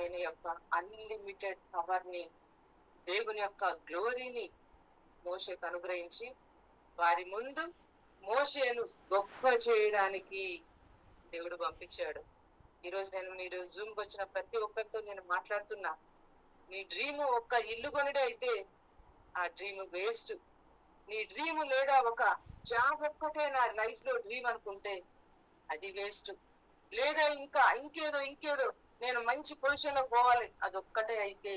ఆయన యొక్క unlimited power ని, దేవుని యొక్క గ్లోరీని మోషేకు అనుగ్రహించి వారి ముందు మోషేను గొప్ప చేయడానికి దేవుడు పంపించాడు. ఈరోజు మీరు జూమ్ కి వచ్చిన ప్రతి ఒక్కరితో నేను మాట్లాడుతున్నా. నీ డ్రీమ్ ఒక్క ఇల్లు కొనడే అయితే ఆ డ్రీమ్ వేస్ట్. నీ డ్రీమ్ లేదా ఒక జాబ్ ఒక్కటే నా లైఫ్ లో డ్రీమ్ అనుకుంటే అది వేస్ట్. లేదా ఇంకేదో నేను మంచి పొజిషన్ లో పోవాలి, అదొక్కటే అయితే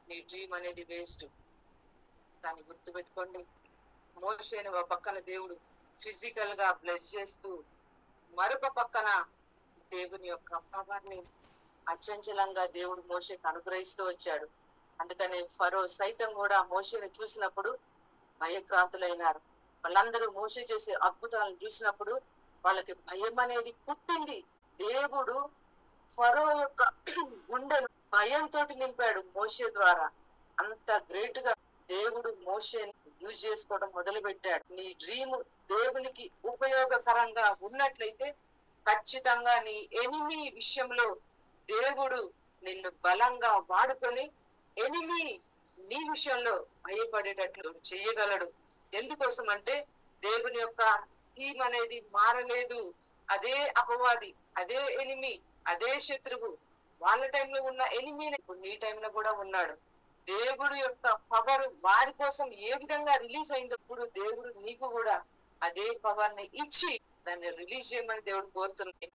నీ డ్రీమ్ అనేది వేస్ట్. దాన్ని గుర్తుపెట్టుకోండి. మోషేని ఒక పక్కన దేవుడు ఫిజికల్ గా బ్లెస్ చేస్తూ, మరొక పక్కన దేవుని యొక్క పవర్ ని అచంచలంగా దేవుడు మోషేకి అనుగ్రహిస్తూ వచ్చాడు. అందుకని ఫరో సైతం కూడా మోషేని చూసినప్పుడు భయక్రాంతులైనారు. వాళ్ళందరూ మోషే చేసే అద్భుతాలను చూసినప్పుడు వాళ్ళకి భయం అనేది పుట్టింది. దేవుడు ఫరో యొక్క గుండెను భయంతో నింపాడు మోషే ద్వారా. అంత గ్రేట్ గా దేవుడు మోషేని యూజ్ చేసుకోవడం మొదలు పెట్టాడు. నీ డ్రీమ్ దేవునికి ఉపయోగకరంగా ఉన్నట్లయితే ఖచ్చితంగా నీ ఎనిమీ విషయంలో దేవుడు నిన్ను బలంగా వాడుకొని ఎనిమీ నీ విషయంలో భయపడేటట్లు చేయగలడు. ఎందుకోసం అంటే దేవుని యొక్క థీమ్ అనేది మారలేదు. అదే అపవాది, అదే ఎనిమీ, అదే శత్రువు. వాళ్ళ టైంలో ఉన్న ఎనిమీ నీ టైంలో కూడా ఉన్నాడు. దేవుడు యొక్క పవర్ వారి కోసం ఏ విధంగా రిలీజ్ అయినప్పుడు దేవుడు నీకు కూడా అదే పవర్ ని ఇచ్చి దాన్ని రిలీజ్ చేయమని దేవుడు కోరుతున్నాడు.